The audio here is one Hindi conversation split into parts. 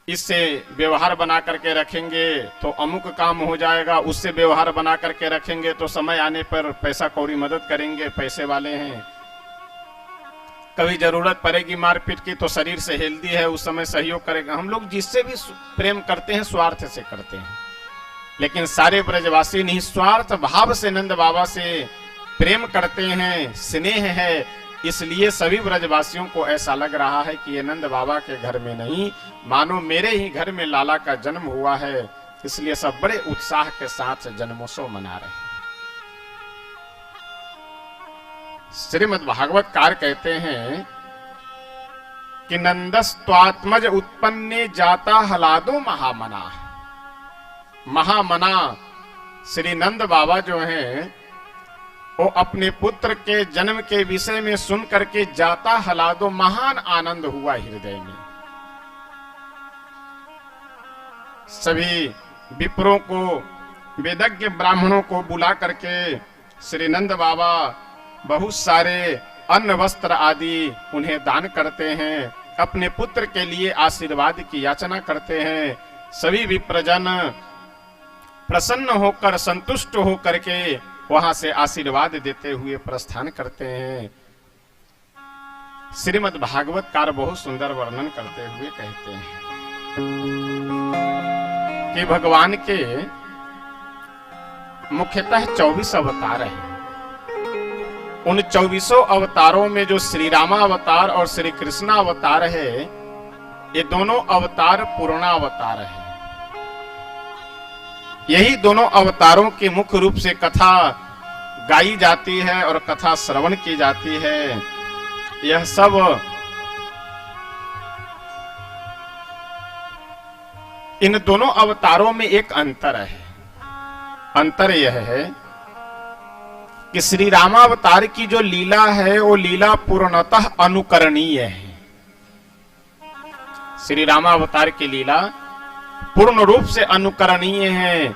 इससे व्यवहार बना करके रखेंगे तो अमुक काम हो जाएगा, उससे व्यवहार बना करके रखेंगे तो समय आने पर पैसा कौड़ी मदद करेंगे, पैसे वाले हैं। कभी जरूरत पड़ेगी मारपीट की तो शरीर से हेल्दी है, उस समय सहयोग करेगा। हम लोग जिससे भी प्रेम करते हैं स्वार्थ से करते हैं, लेकिन सारे ब्रजवासी निस्वार्थ भाव से नंद बाबा से प्रेम करते हैं, स्नेह है। इसलिए सभी ब्रजवासियों को ऐसा लग रहा है कि ये नंद बाबा के घर में नहीं, मानो मेरे ही घर में लाला का जन्म हुआ है। इसलिए सब बड़े उत्साह के साथ जन्मोत्सव मना रहे हैं। श्रीमद् भागवतकार कहते हैं कि नंदस्त्वात्मज उत्पन्ने जाता हलादो महामना। महामना श्री नंद बाबा जो हैं वो अपने पुत्र के जन्म के विषय में सुन करके जाता हलादो, महान आनंद हुआ हृदय में। सभी विप्रों को, वेदज्ञ ब्राह्मणों को बुला करके श्री नंद बाबा बहुत सारे अन्न वस्त्र आदि उन्हें दान करते हैं, अपने पुत्र के लिए आशीर्वाद की याचना करते हैं। सभी विप्रजन प्रसन्न होकर, संतुष्ट होकर के वहां से आशीर्वाद देते हुए प्रस्थान करते हैं। श्रीमद् भागवतकार बहुत सुंदर वर्णन करते हुए कहते हैं कि भगवान के मुख्यतः 24 अवतार हैं। उन 24 अवतारों में जो श्री रामा अवतार और श्री कृष्णा अवतार है, ये दोनों अवतार पूर्णावतार है। यही दोनों अवतारों की मुख्य रूप से कथा गाई जाती है और कथा श्रवण की जाती है। यह सब इन दोनों अवतारों में एक अंतर है। अंतर यह है कि श्री रामावतार की जो लीला है वो लीला पूर्णतः अनुकरणीय है। श्री रामावतार की लीला पूर्ण रूप से अनुकरणीय है,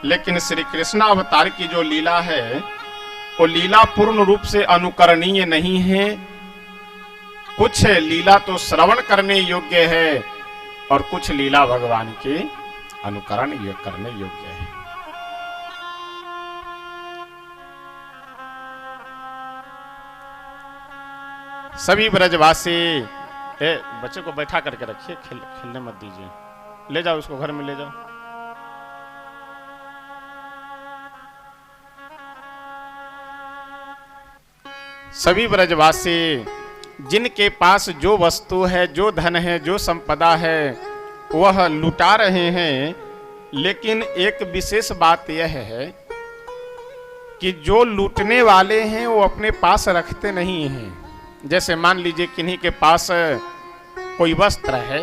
लेकिन श्री कृष्ण अवतार की जो लीला है वो लीला पूर्ण रूप से अनुकरणीय नहीं है। कुछ लीला तो श्रवण करने योग्य है और कुछ लीला भगवान के अनुकरण करने योग्य है। सभी ब्रजवासी, बच्चे को बैठा करके रखिए, खेलने मत दीजिए, ले जाओ उसको घर में ले जाओ। सभी ब्रजवासी जिनके पास जो वस्तु है, जो धन है, जो संपदा है, वह लुटा रहे हैं। लेकिन एक विशेष बात यह है कि जो लूटने वाले हैं वो अपने पास रखते नहीं हैं। जैसे मान लीजिए किन्हीं के पास कोई वस्त्र है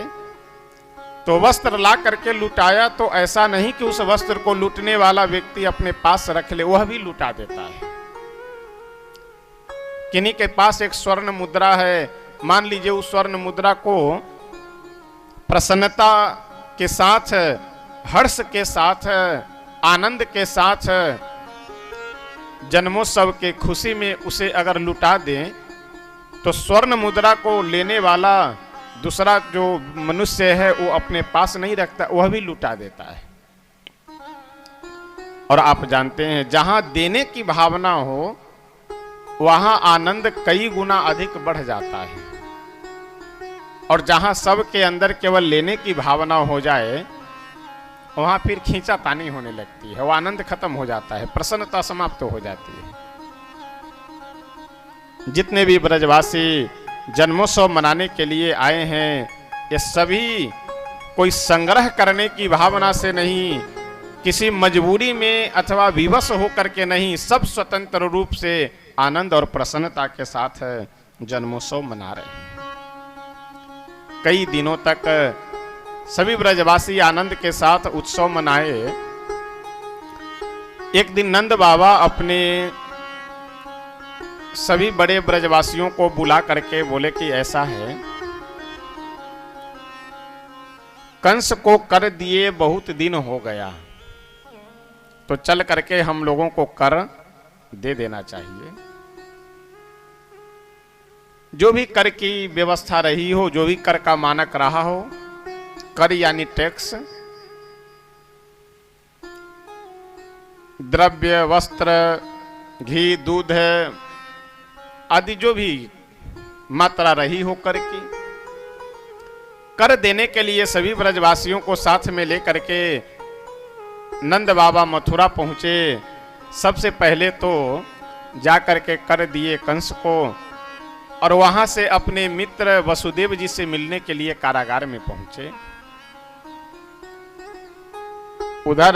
तो वस्त्र ला करके लुटाया, तो ऐसा नहीं कि उस वस्त्र को लूटने वाला व्यक्ति अपने पास रख ले, वह भी लुटा देता है। किन्हीं के पास एक स्वर्ण मुद्रा है, मान लीजिए उस स्वर्ण मुद्रा को प्रसन्नता के साथ, हर्ष के साथ, आनंद के साथ, जन्मोत्सव के खुशी में उसे अगर लुटा दें तो स्वर्ण मुद्रा को लेने वाला दूसरा जो मनुष्य है वो अपने पास नहीं रखता, वह भी लुटा देता है। और आप जानते हैं जहां देने की भावना हो वहां आनंद कई गुना अधिक बढ़ जाता है, और जहां सबके अंदर केवल लेने की भावना हो जाए वहां फिर खींचातानी होने लगती है, वो आनंद खत्म हो जाता है, प्रसन्नता समाप्त हो जाती है। जितने भी ब्रजवासी जन्मोत्सव मनाने के लिए आए हैं, ये सभी कोई संग्रह करने की भावना से नहीं, किसी मजबूरी में अथवा विवश होकर के नहीं, सब स्वतंत्र रूप से आनंद और प्रसन्नता के साथ जन्मोत्सव मना रहे हैं। कई दिनों तक सभी ब्रजवासी आनंद के साथ उत्सव मनाए। एक दिन नंद बाबा अपने सभी बड़े ब्रजवासियों को बुला करके बोले कि ऐसा है, कंस को कर दिए बहुत दिन हो गया, तो चल करके हम लोगों को कर दे देना चाहिए। जो भी कर की व्यवस्था रही हो, जो भी कर का मानक रहा हो, कर यानी टैक्स, द्रव्य, वस्त्र, घी, दूध आदि जो भी मात्रा रही हो कर की, कर देने के लिए सभी ब्रजवासियों को साथ में लेकर के नंद बाबा मथुरा पहुंचे। सबसे पहले तो जाकर के कर दिए कंस को, और वहां से अपने मित्र वसुदेव जी से मिलने के लिए कारागार में पहुंचे। उधर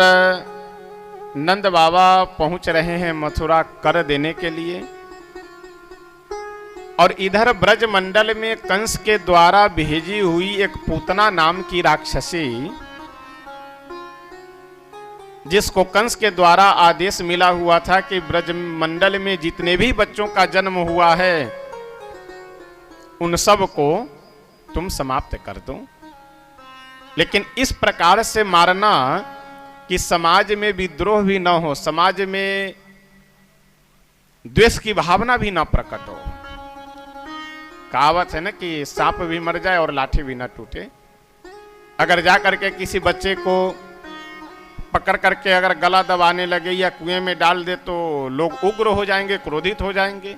नंद बाबा पहुंच रहे हैं मथुरा कर देने के लिए, और इधर ब्रज मंडल में कंस के द्वारा भेजी हुई एक पूतना नाम की राक्षसी, जिसको कंस के द्वारा आदेश मिला हुआ था कि ब्रज मंडल में जितने भी बच्चों का जन्म हुआ है उन सब को तुम समाप्त कर दो, लेकिन इस प्रकार से मारना कि समाज में विद्रोह भी न हो, समाज में द्वेष की भावना भी न प्रकट हो। कहावत है ना कि सांप भी मर जाए और लाठी भी न टूटे। अगर जा करके किसी बच्चे को पकड़ करके अगर गला दबाने लगे या कुएं में डाल दे तो लोग उग्र हो जाएंगे, क्रोधित हो जाएंगे।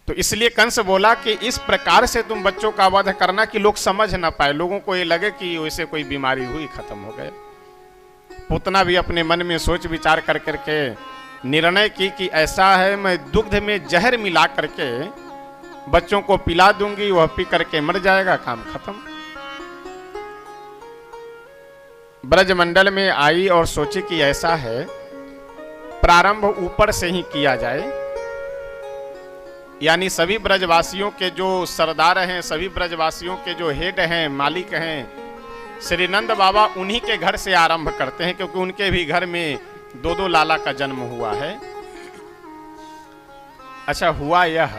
तो इसलिए कंस बोला कि इस प्रकार से तुम बच्चों का वध करना कि लोग समझ ना पाए, लोगों को ये लगे कि वैसे कोई बीमारी हुई, खत्म हो गए। पूतना भी अपने मन में सोच विचार कर करके निर्णय की कि ऐसा है, मैं दुग्ध में जहर मिला करके बच्चों को पिला दूंगी, वह पी करके मर जाएगा, काम खत्म। ब्रजमंडल में आई और सोची कि ऐसा है, प्रारंभ ऊपर से ही किया जाए, यानी सभी ब्रजवासियों के जो सरदार हैं, सभी ब्रजवासियों के जो हेड हैं, मालिक हैं, श्री नंद बाबा उन्हीं के घर से आरंभ करते हैं, क्योंकि उनके भी घर में दो दो लाला का जन्म हुआ है। अच्छा, हुआ यह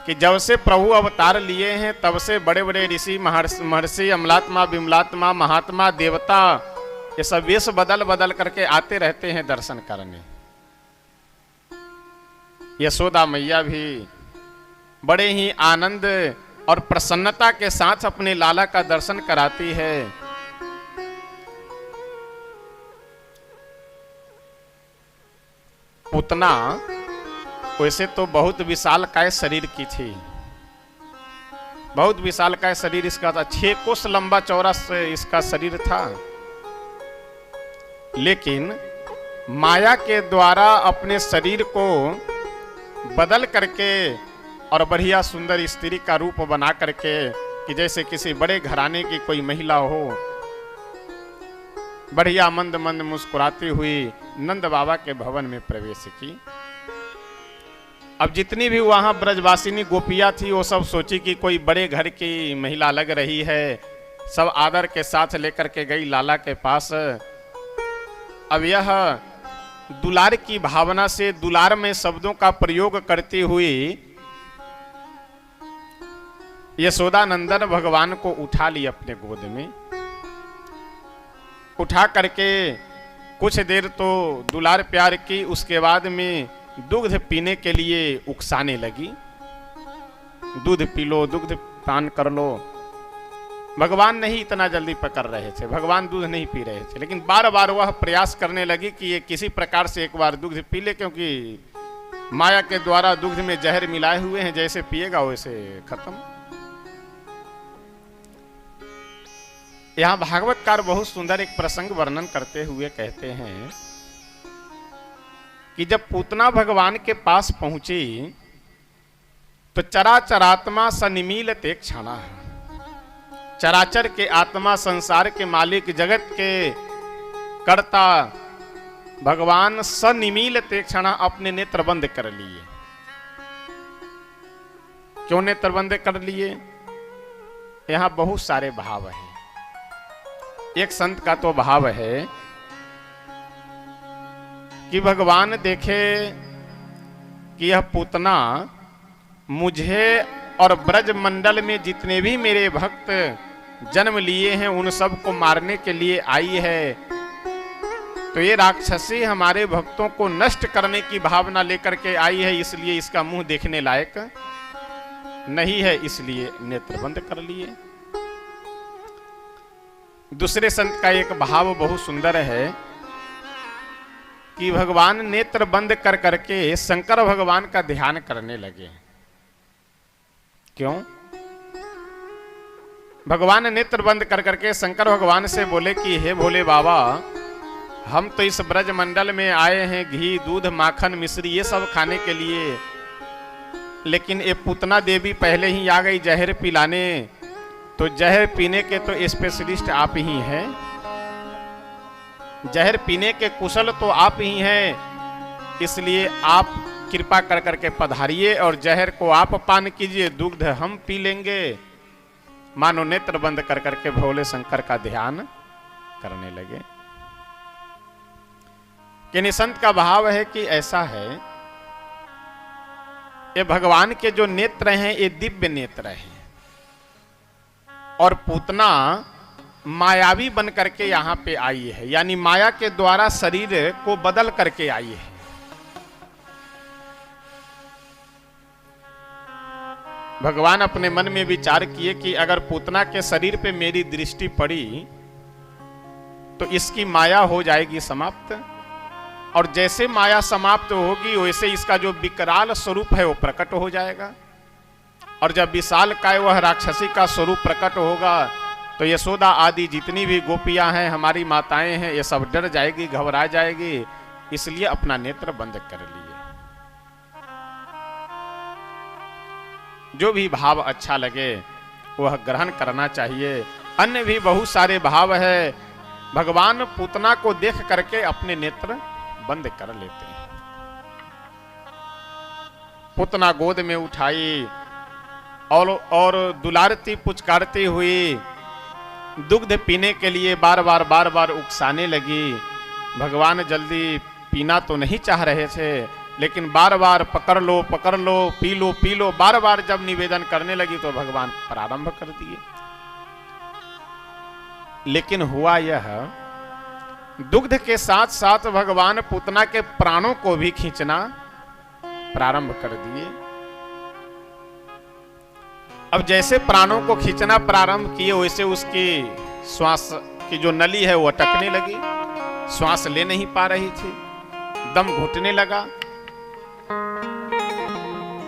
कि जब से प्रभु अवतार लिए हैं तब से बड़े बड़े ऋषि, महर्षि, अमलात्मा, विमलात्मा, महात्मा, देवता, ये सब वेश बदल बदल करके आते रहते हैं दर्शन करने। यशोदा मैया भी बड़े ही आनंद और प्रसन्नता के साथ अपने लाला का दर्शन कराती है। पूतना वैसे तो बहुत विशालकाय शरीर की थी, बहुत विशालकाय शरीर इसका था, 6 कोस लंबा चौड़ा से इसका शरीर था। लेकिन माया के द्वारा अपने शरीर को बदल करके और बढ़िया सुंदर स्त्री का रूप बना करके कि जैसे किसी बड़े घराने की कोई महिला हो, बढ़िया मंद मंद मुस्कुराती हुई नंद बाबा के भवन में प्रवेश की। अब जितनी भी वहां ब्रजवासिनी गोपियां थी वो सब सोची कि कोई बड़े घर की महिला लग रही है, सब आदर के साथ लेकर के गई लाला के पास। अब यह दुलार की भावना से दुलार में शब्दों का प्रयोग करती हुई यशोदा नंदन भगवान को उठा ली अपने गोद में। उठा करके कुछ देर तो दुलार प्यार की, उसके बाद में दुग्ध पीने के लिए उकसाने लगी। दूध पी लो, दुग्ध पान कर लो। भगवान नहीं इतना जल्दी पकड़ रहे थे, भगवान दूध नहीं पी रहे थे, लेकिन बार बार वह प्रयास करने लगी कि ये किसी प्रकार से एक बार दूध पी ले, क्योंकि माया के द्वारा दूध में जहर मिलाए हुए हैं, जैसे पिएगा वैसे खत्म। यहां भागवतकार बहुत सुंदर एक प्रसंग वर्णन करते हुए कहते हैं कि जब पूतना भगवान के पास पहुंची तो चराचरात्मा सनिमील ते क्षणा, चराचर के आत्मा, संसार के मालिक, जगत के कर्ता भगवान सनिमील ते क्षणा अपने नेत्र बंद कर लिए। क्यों नेत्र बंद कर लिए? यहां बहुत सारे भाव हैं। एक संत का तो भाव है कि भगवान देखे कि यह पूतना मुझे और ब्रज मंडल में जितने भी मेरे भक्त जन्म लिए हैं उन सब को मारने के लिए आई है, तो ये राक्षसी हमारे भक्तों को नष्ट करने की भावना लेकर के आई है, इसलिए इसका मुंह देखने लायक नहीं है, इसलिए नेत्र बंद कर लिए। दूसरे संत का एक भाव बहुत सुंदर है कि भगवान नेत्र बंद कर करके शंकर भगवान का ध्यान करने लगे। क्यों? भगवान नेत्र बंद कर करके शंकर भगवान से बोले कि हे भोले बाबा, हम तो इस ब्रज मंडल में आए हैं घी दूध माखन मिश्री ये सब खाने के लिए, लेकिन ये पूतना देवी पहले ही आ गई जहर पिलाने, तो जहर पीने के तो स्पेशलिस्ट आप ही हैं, जहर पीने के कुशल तो आप ही हैं, इसलिए आप कृपा कर करके पधारिए और जहर को आप पान कीजिए, दुग्ध हम पी लेंगे। मानो नेत्र बंद कर करके भोले शंकर का ध्यान करने लगे। कि निसंत का भाव है कि ऐसा है, ये भगवान के जो नेत्र हैं ये दिव्य नेत्र हैं, और पूतना मायावी बन करके यहां पे आई है, यानी माया के द्वारा शरीर को बदल करके आई है। भगवान अपने मन में विचार किए कि अगर पूतना के शरीर पे मेरी दृष्टि पड़ी तो इसकी माया हो जाएगी समाप्त, और जैसे माया समाप्त होगी वैसे इसका जो विकराल स्वरूप है वो प्रकट हो जाएगा, और जब विशाल काय वह राक्षसी का स्वरूप प्रकट होगा तो यशोदा आदि जितनी भी गोपियां हैं, हमारी माताएं हैं, ये सब डर जाएगी, घबरा जाएगी, इसलिए अपना नेत्र बंद कर लिए। जो भी भाव अच्छा लगे वह ग्रहण करना चाहिए। अन्य भी बहुत सारे भाव है, भगवान पूतना को देख करके अपने नेत्र बंद कर लेते हैं। पूतना गोद में उठाई और दुलारती पुचकारती हुई दुग्ध पीने के लिए बार बार उकसाने लगी। भगवान जल्दी पीना तो नहीं चाह रहे थे, लेकिन बार बार पकड़ लो पी लो बार बार जब निवेदन करने लगी तो भगवान प्रारंभ कर दिए। लेकिन हुआ यह, दुग्ध के साथ साथ भगवान पूतना के प्राणों को भी खींचना प्रारंभ कर दिए। अब जैसे प्राणों को खींचना प्रारंभ किए वैसे उसकी श्वास की जो नली है वो अटकने लगी, श्वास ले नहीं पा रही थी, दम घुटने लगा।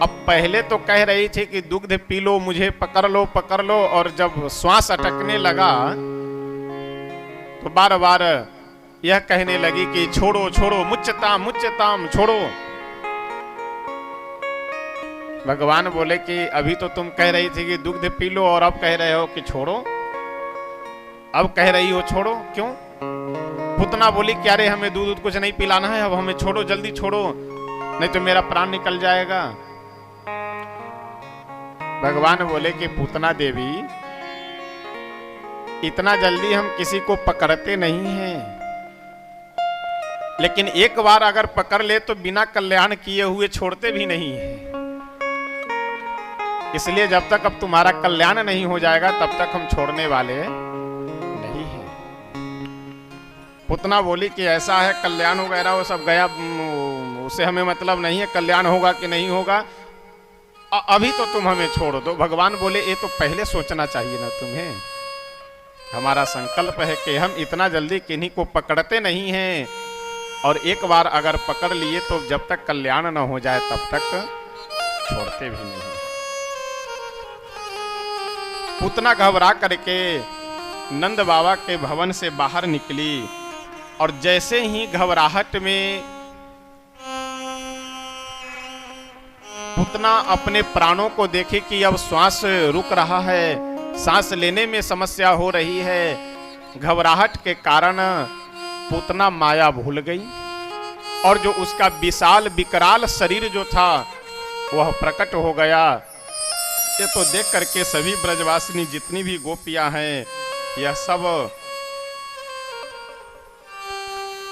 अब पहले तो कह रही थी कि दुग्ध पी लो, मुझे पकड़ लो, और जब श्वास अटकने लगा तो बार बार यह कहने लगी कि छोड़ो मुच्चताम छोड़ो। भगवान बोले कि अभी तो तुम कह रही थी कि दुग्ध पी लो और अब कह रहे हो कि छोड़ो, अब कह रही हो छोड़ो, क्यों? पूतना बोली क्या रे, हमें दूध कुछ नहीं पिलाना है, अब हमें छोड़ो, जल्दी छोड़ो, नहीं तो मेरा प्राण निकल जाएगा। भगवान बोले कि पूतना देवी, इतना जल्दी हम किसी को पकड़ते नहीं हैं, लेकिन एक बार अगर पकड़ ले तो बिना कल्याण किए हुए छोड़ते भी नहीं है। इसलिए जब तक अब तुम्हारा कल्याण नहीं हो जाएगा तब तक हम छोड़ने वाले नहीं हैं। पूतना बोली कि ऐसा है, कल्याण वगैरह वो सब गया, उससे हमें मतलब नहीं है, कल्याण होगा कि नहीं होगा, अभी तो तुम हमें छोड़ दो। भगवान बोले ये तो पहले सोचना चाहिए ना तुम्हें, हमारा संकल्प है कि हम इतना जल्दी किन्हीं को पकड़ते नहीं हैं, और एक बार अगर पकड़ लिए तो जब तक कल्याण न हो जाए तब तक छोड़ते भी नहीं। पूतना घबरा करके नंद बाबा के भवन से बाहर निकली, और जैसे ही घबराहट में पूतना अपने प्राणों को देखे कि अब श्वास रुक रहा है, सांस लेने में समस्या हो रही है, घबराहट के कारण पूतना माया भूल गई, और जो उसका विशाल विकराल शरीर जो था वह प्रकट हो गया। ये तो देख करके सभी ब्रजवासिनी जितनी भी गोपियां हैं यह सब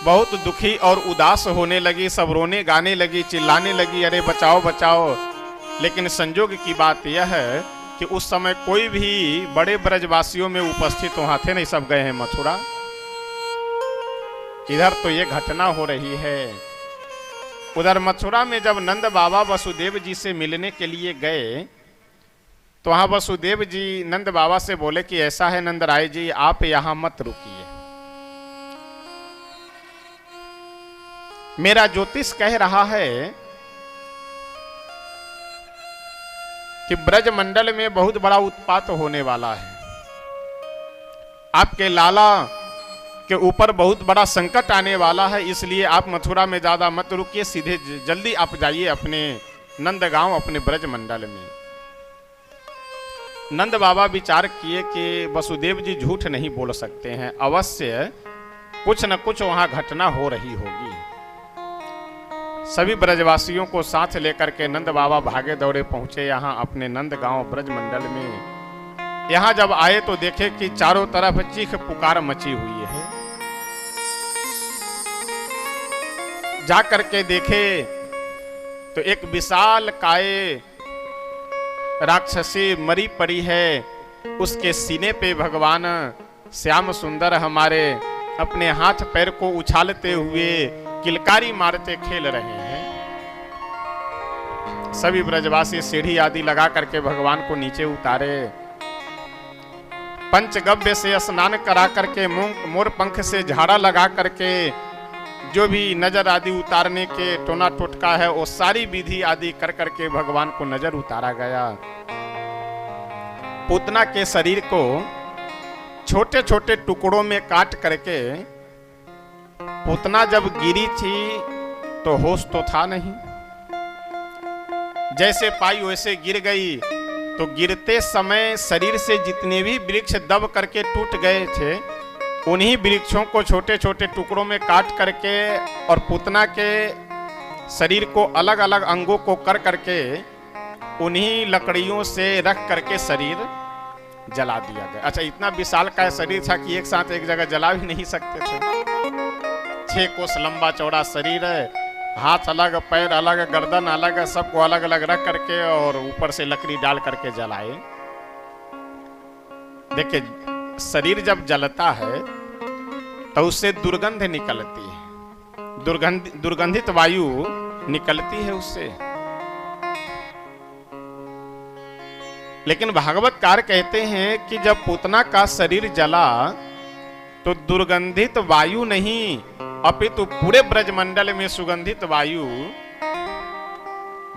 बहुत दुखी और उदास होने लगी, सब रोने गाने लगी, चिल्लाने लगी, अरे बचाओ बचाओ। लेकिन संजोग की बात यह है कि उस समय कोई भी बड़े ब्रजवासियों में उपस्थित वहां थे नहीं, सब गए हैं मथुरा। इधर तो ये घटना हो रही है। उधर मथुरा में जब नंद बाबा वसुदेव जी से मिलने के लिए गए तो वहां वसुदेव जी नंद बाबा से बोले कि ऐसा है नंदराय जी, आप यहां मत रुकिए, मेरा ज्योतिष कह रहा है कि ब्रज मंडल में बहुत बड़ा उत्पात होने वाला है, आपके लाला के ऊपर बहुत बड़ा संकट आने वाला है, इसलिए आप मथुरा में ज्यादा मत रुकिए, सीधे जल्दी आप जाइए अपने नंदगांव, अपने ब्रज मंडल में। नंद बाबा विचार किए कि वसुदेव जी झूठ नहीं बोल सकते हैं, अवश्य कुछ न कुछ वहां घटना हो रही होगी। सभी ब्रजवासियों को साथ लेकर के नंद बाबा भागे दौड़े पहुंचे यहाँ अपने नंदगांव ब्रज मंडल में। यहाँ जब आए तो देखे कि चारों तरफ चीख पुकार मची हुई है। जा करके देखे तो एक विशाल काय राक्षसी मरी पड़ी है, उसके सीने पे भगवान श्याम सुंदर हमारे अपने हाथ पैर को उछालते हुए किलकारी मारते खेल रहे हैं। सभी ब्रजवासी सीढ़ी आदि लगा करके भगवान को नीचे उतारे, पंचगव्य से स्नान करा करके मोर पंख से झाड़ा लगा करके जो भी नजर आदि उतारने के टोना टोटका है वो सारी विधि आदि कर करके भगवान को नजर उतारा गया। पूतना के शरीर को छोटे छोटे टुकड़ों में काट करके, पूतना जब गिरी थी तो होश तो था नहीं, जैसे पाई वैसे गिर गई। तो गिरते समय शरीर से जितने भी वृक्ष दब करके टूट गए थे, उन्हीं वृक्षों को छोटे छोटे टुकड़ों में काट करके और पूतना के शरीर को अलग अलग अंगों को कर करके उन्हीं लकड़ियों से रख करके शरीर जला दिया गया। अच्छा, इतना विशाल का शरीर था कि एक साथ एक जगह जला भी नहीं सकते थे। 6 कोस लंबा चौड़ा शरीर है, हाथ अलग, पैर अलग, गर्दन अलग, सबको अलग अलग रख करके और ऊपर से लकड़ी डाल करके जलाए। देखिए, शरीर जब जलता है तो उससे दुर्गंध निकलती है, दुर्गंधित वायु निकलती है उससे। लेकिन भागवतकार कहते हैं कि जब पूतना का शरीर जला तो दुर्गंधित वायु नहीं अपितु पूरे ब्रजमंडल में सुगंधित वायु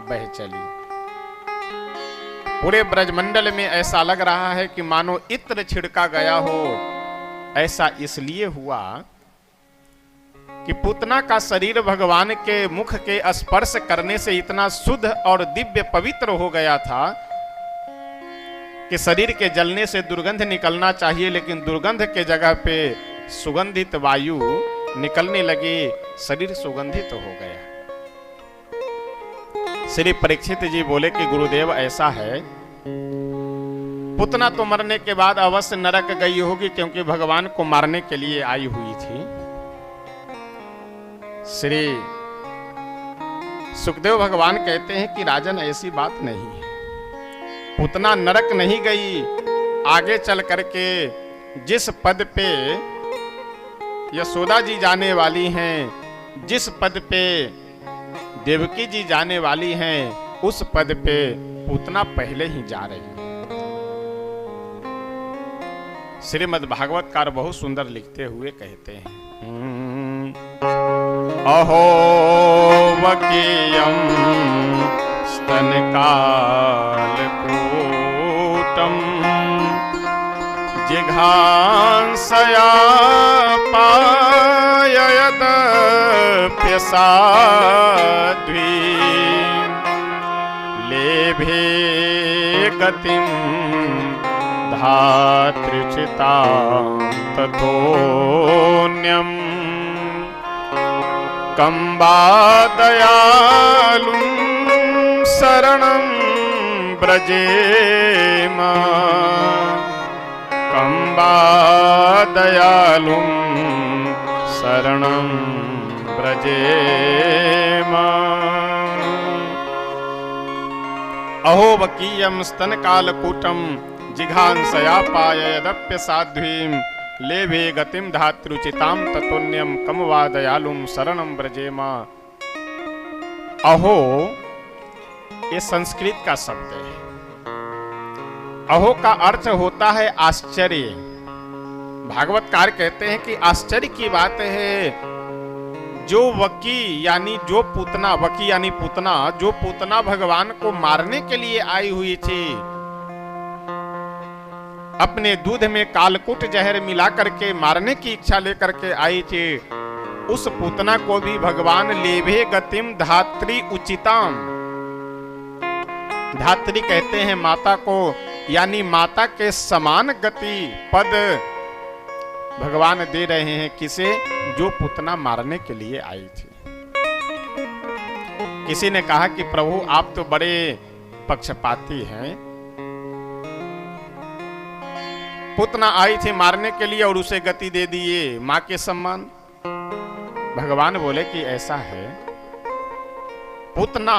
बह चली। पूरे ब्रजमंडल में ऐसा लग रहा है कि मानो इत्र छिड़का गया हो। ऐसा इसलिए हुआ कि पूतना का शरीर भगवान के मुख के स्पर्श करने से इतना शुद्ध और दिव्य पवित्र हो गया था कि शरीर के जलने से दुर्गंध निकलना चाहिए, लेकिन दुर्गंध के जगह पे सुगंधित वायु निकलने लगी, शरीर सुगंधित हो गया। श्री परीक्षित जी बोले कि गुरुदेव ऐसा है, पूतना तो मरने के बाद अवश्य नरक गई होगी, क्योंकि भगवान को मारने के लिए आई हुई थी। श्री सुखदेव भगवान कहते हैं कि राजन ऐसी बात नहीं है, पूतना नरक नहीं गई। आगे चल करके जिस पद पे यशोदा जी जाने वाली हैं, जिस पद पे देवकी जी जाने वाली हैं, उस पद पे पूतना पहले ही जा रही है। श्रीमद् भागवतकार बहुत सुंदर लिखते हुए कहते हैं, अहो वकीयम स्तनकाल कूटम जिघांसया पाययदप्यसाध्वी लेभे गतिं धातृचितां ततोऽन्यं कंबा दयालुं शरणं ब्रजेम, कंबा दयालुं शरणं ब्रजेम। अहो वकीयं स्तनकालकूटं जिघांसया पाययदप्य साध्वीं लेभे गतिं धातृचितां ततोऽन्यं कं वा दयालुं शरणं ब्रजेम। अहो ये संस्कृत का शब्द है। अहो का अर्थ होता है आश्चर्य। भागवतकार कहते हैं कि आश्चर्य की बात है, जो वकी यानी जो पूतना, वकी यानी पूतना, जो पूतना भगवान को मारने के लिए आई हुई थी, अपने दूध में कालकूट जहर मिला करके मारने की इच्छा लेकर के आई थी, उस पूतना को भी भगवान लेभे गतिम धात्री उचिताम। धात्री कहते हैं माता को, यानी माता के समान गति पद भगवान दे रहे हैं। किसे? जो पूतना मारने के लिए आई थी। किसी ने कहा कि प्रभु आप तो बड़े पक्षपाती हैं, पूतना आई थी मारने के लिए और उसे गति दे दिए मां के सम्मान। भगवान बोले कि ऐसा है, पूतना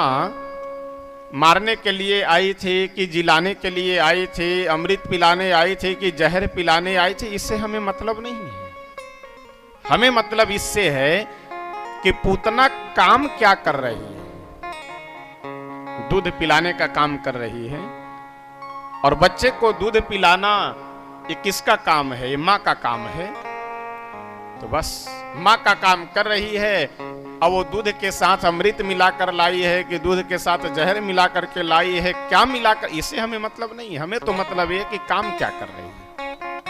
मारने के लिए आई थी कि जिलाने के लिए आई थी, अमृत पिलाने आई थी कि जहर पिलाने आई थी, इससे हमें मतलब नहीं है। हमें मतलब इससे है कि पूतना काम क्या कर रही है। दूध पिलाने का काम कर रही है, और बच्चे को दूध पिलाना ये किसका काम है? ये माँ का काम है। तो बस माँ का काम कर रही है, और वो दूध के साथ अमृत मिलाकर लाई है कि दूध के साथ जहर मिलाकर के लाई है, क्या मिलाकर, इससे हमें मतलब नहीं। हमें तो मतलब ये कि काम क्या कर रही है।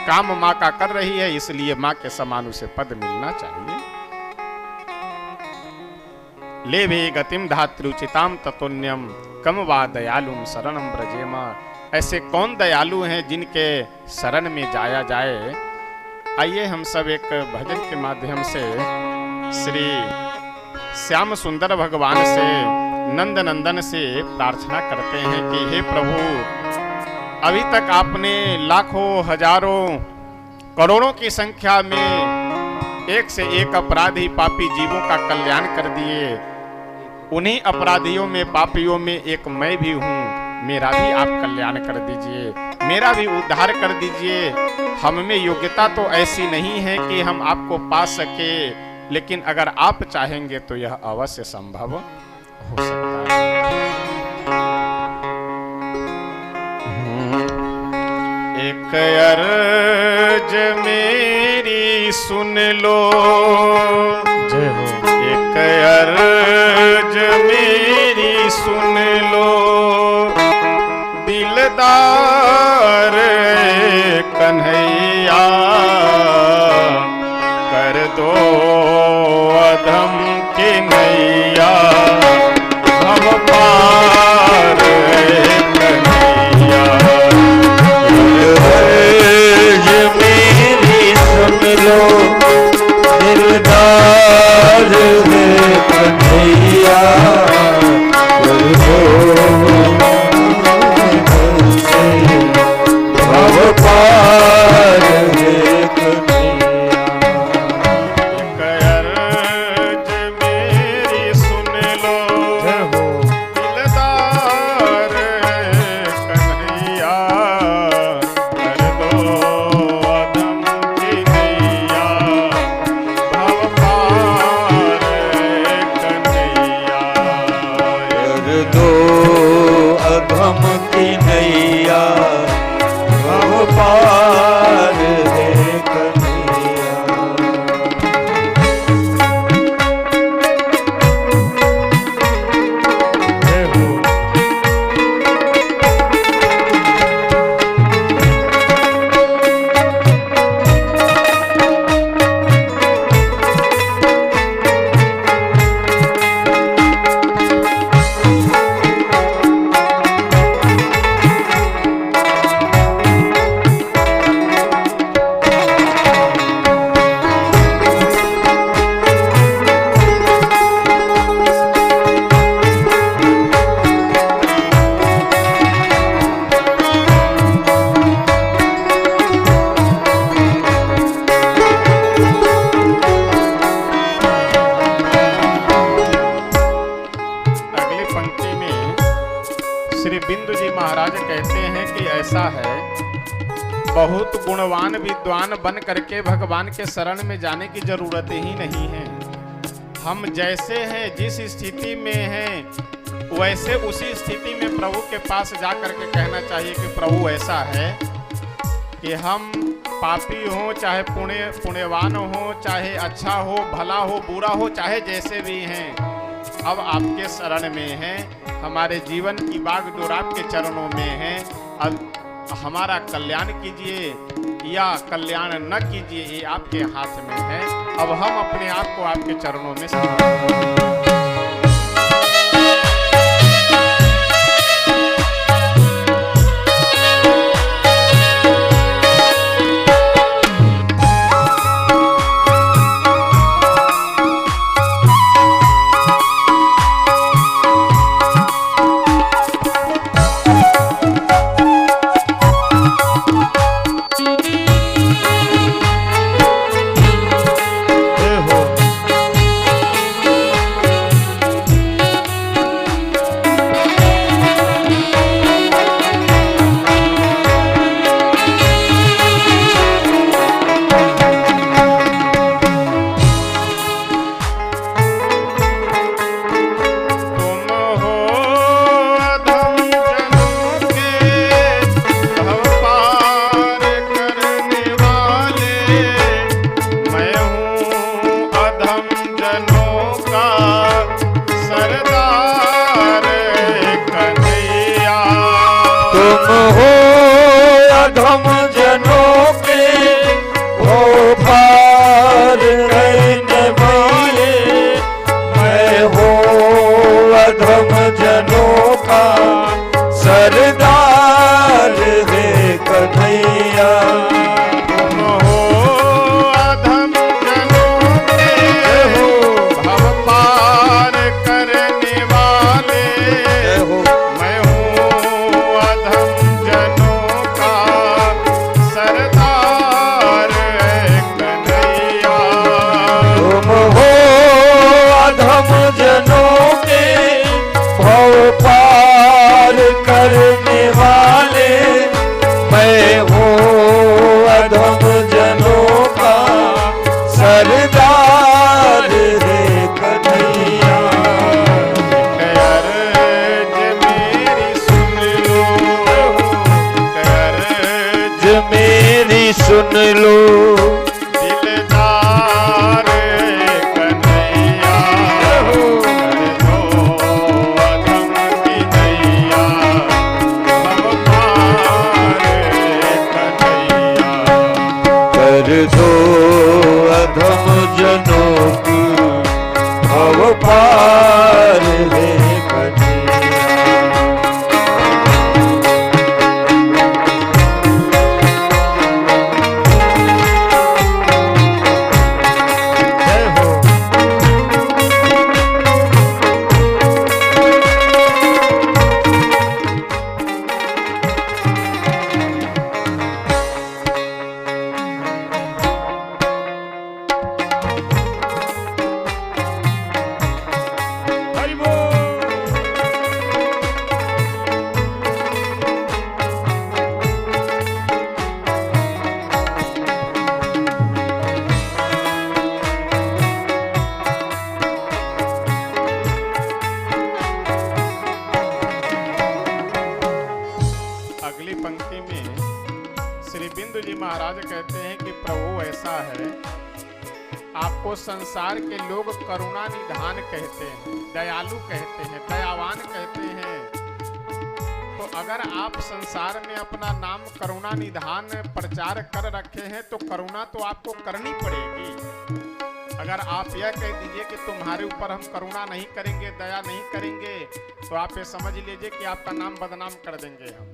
काम माँ का कर रही है, इसलिए माँ के समान उसे पद मिलना चाहिए। लेभे गतिम धात्रुचिताम ततोन्यम कम वा दयालुम शरणम ब्रजेमा। ऐसे कौन दयालु हैं जिनके शरण में जाया जाए। आइए हम सब एक भजन के माध्यम से श्री श्याम सुंदर भगवान से, नंद नंदन से प्रार्थना करते हैं कि हे प्रभु, अभी तक आपने लाखों हजारों करोड़ों की संख्या में एक से एक अपराधी पापी जीवों का कल्याण कर दिए। उन्हीं अपराधियों में, पापियों में एक मैं भी हूँ, मेरा भी आप कल्याण कर दीजिए, मेरा भी उद्धार कर दीजिए। हम में योग्यता तो ऐसी नहीं है कि हम आपको पा सके, लेकिन अगर आप चाहेंगे तो यह अवश्य संभव हो सकता है। एक अर्ज मेरी सुन लो, जय हो। एक अर्ज मेरी सुन लो, दिलदार कन्हैया, कर दो अधम की नैया, हम पार कन्हैया। ये मेरी सुन लो, दिलदार कन्हैया, कर दो हम पार बहुत गुणवान विद्वान बन करके भगवान के शरण में जाने की जरूरत ही नहीं है। हम जैसे हैं, जिस स्थिति में हैं, वैसे उसी स्थिति में प्रभु के पास जा करके कहना चाहिए कि प्रभु ऐसा है कि हम पापी हो, चाहे पुण्यवान हो, चाहे अच्छा हो, भला हो, बुरा हो, चाहे जैसे भी हैं, अब आपके शरण में हैं। हमारे जीवन की बागडोर आपके चरणों में है। अब हमारा कल्याण कीजिए या कल्याण न कीजिए, ये आपके हाथ में है। अब हम अपने आप को आपके चरणों में सुन लो दिलदार कन्हैया, कर दो अधम की नैया, हम पार कन्हैया, कर दो अधम जनों की भव पार है कन्हैया। महाराज कहते हैं कि प्रभु ऐसा है, आपको संसार के लोग करुणा निधान कहते हैं, दयालु कहते हैं, दयावान कहते हैं। तो अगर आप संसार में अपना नाम करुणा निधान प्रचार कर रखे हैं तो करुणा तो आपको करनी पड़ेगी। अगर आप यह कह दीजिए कि तुम्हारे ऊपर हम करुणा नहीं करेंगे, दया नहीं करेंगे, तो आप ये समझ लीजिए कि आपका नाम बदनाम कर देंगे। हम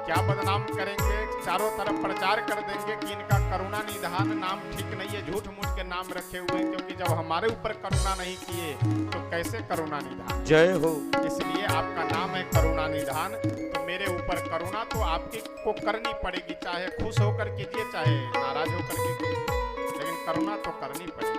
क्या बदनाम करेंगे? चारों तरफ प्रचार कर देंगे कि इनका करुणा निधान नाम ठीक नहीं है, झूठ मूठ के नाम रखे हुए हैं, क्योंकि जब हमारे ऊपर करुणा नहीं किए तो कैसे करुणा निधान। जय हो। इसलिए आपका नाम है करुणा निधान, तो मेरे ऊपर करुणा तो आपकी को करनी पड़ेगी, चाहे खुश होकर कीजिए चाहे नाराज होकर कीजिए, लेकिन करुणा तो करनी पड़ेगी।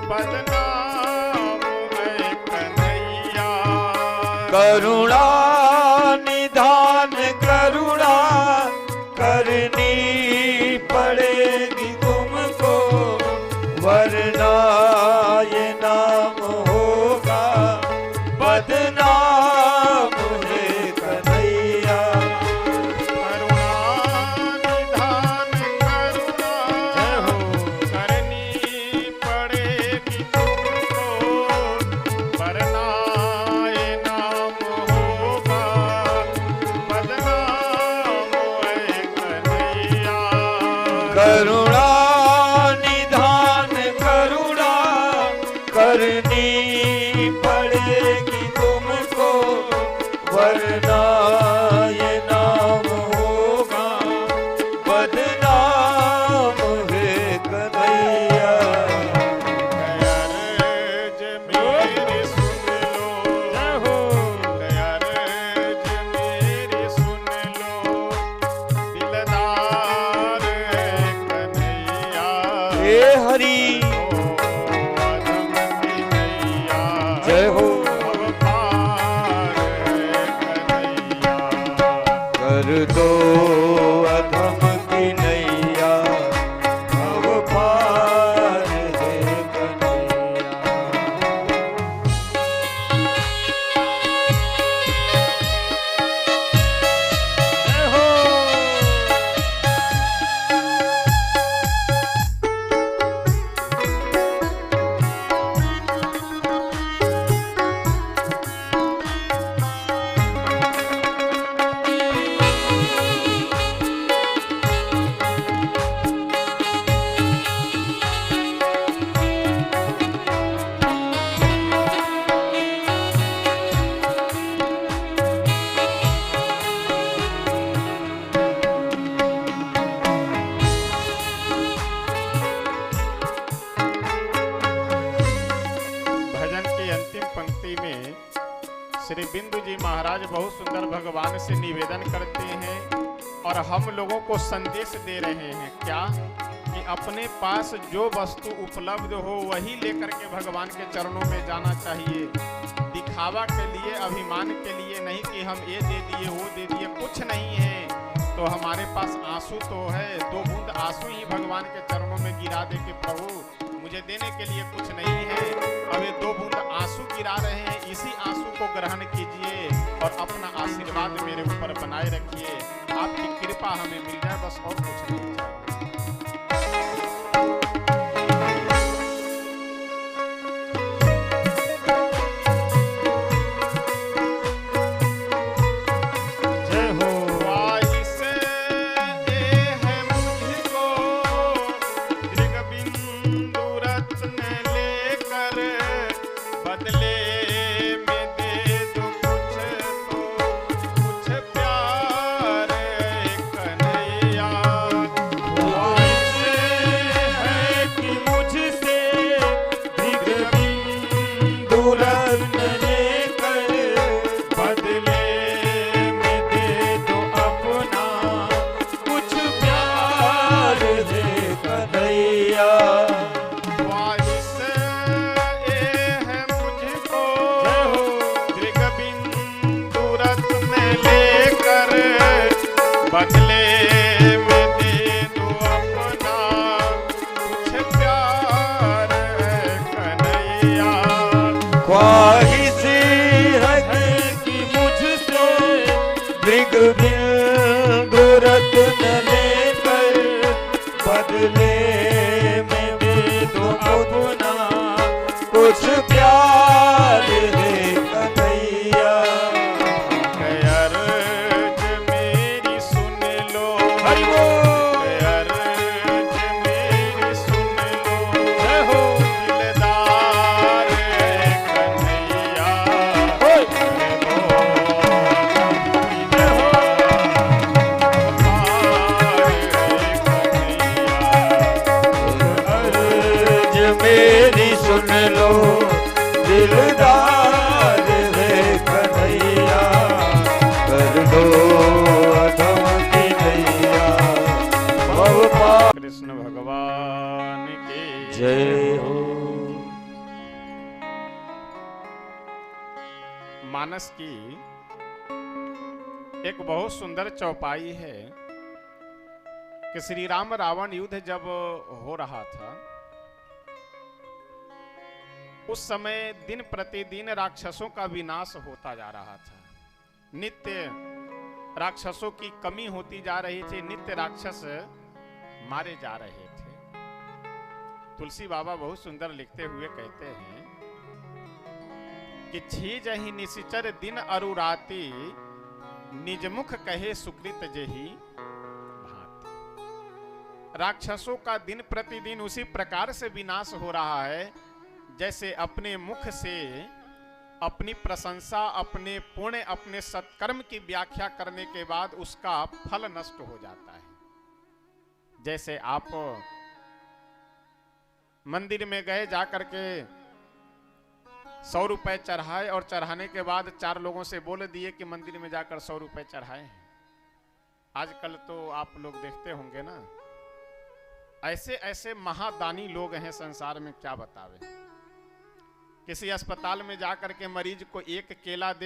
बदनाम करुणा निधान करुणा करनी पड़ेगी तुमको, वरना ये नाम होगा बदनाम है कन्हैया। करुणा निधान करुणा करनी पड़ेगी तुमको, वरना ये नाम होगा बदनाम है कन्हैया। करुणा निधान करुणा करनी पड़ेगी तुमको, वरना ये नाम होगा बदनाम है कन्हैया। अर्ज मेरी सुन लो, अर्ज मेरी सुन लो, दिलदार है कन्हैया। हे हरि अधम की नैया, जय हो। अब पार है कन्हैया। कर दो अधम की नैया, अब पार है कन्हैया। जय हो। भजन की अंतिम पंक्ति में श्री बिंदु जी महाराज बहुत सुंदर भगवान से निवेदन करते हैं और हम लोगों को संदेश दे रहे हैं क्या कि अपने पास जो वस्तु उपलब्ध हो वही लेकर के भगवान के चरणों में जाना चाहिए। दिखावा के लिए, अभिमान के लिए नहीं कि हम ये दे दिए वो दे दिए, कुछ नहीं है। तो हमारे पास आंसू तो है, 2 बूंद आंसू ही भगवान के चरणों में गिरा दे के प्रभु मुझे देने के लिए कुछ नहीं है। अब ये 2 बूंद आंसू गिरा रहे हैं, इसी आंसू को ग्रहण कीजिए और अपना आशीर्वाद मेरे ऊपर बनाए रखिए। आपकी कृपा हमें मिल जाए, बस और कुछ नहीं चाहिए। जय हो। ख्वाहिश ये है मुझको दृगबिंदु रत्न लेकर, बदले में दे दो कुछ तो कुछ प्यार कन्हैया। ख्वाहिश है कि मुझसे दृगबिंदु रत्न लेकर, बदले में दे दो अपना कुछ प्यार है कन्हैया। ख्वाहिश ये है मुझको दृगबिंदु रत्न लेकर, बदले में दे दो अपना कुछ प्यार कन्हैया। ख्वाहिश है कि मुझसे दृगबिंदु रत्न लेकर, बदले में दे दो अपना कुछ प्यार है कन्हैया। अर्ज मेरी सुन लो, हरि बोल। अर्ज मेरी सुन लो, जय हो। दिलदार है कन्हैया। होय। जय हो, पार है कन्हैया। रामचरितमानस की एक बहुत सुंदर चौपाई है कि श्री राम रावण युद्ध जब हो रहा था, उस समय दिन प्रतिदिन राक्षसों का विनाश होता जा रहा था। नित्य राक्षसों की कमी होती जा रही थी, नित्य राक्षस मारे जा रहे थे। तुलसी बाबा बहुत सुंदर लिखते हुए कहते हैं कि छीज ही निशिचर दिन अरुराती, निज मुख कहे सुकृत जेहि भांति। राक्षसों का दिन प्रतिदिन उसी प्रकार से विनाश हो रहा है जैसे अपने मुख से अपनी प्रशंसा, अपने पुण्य, अपने सत्कर्म की व्याख्या करने के बाद उसका फल नष्ट हो जाता है। जैसे आप मंदिर में गए, जाकर के 100 रुपए चढ़ाए और चढ़ाने के बाद 4 लोगों से बोल दिए कि मंदिर में जाकर 100 रुपए चढ़ाए हैं। आजकल तो आप लोग देखते होंगे ना, ऐसे ऐसे महादानी लोग हैं संसार में, क्या बतावे। किसी अस्पताल में जाकर के मरीज को एक केला दे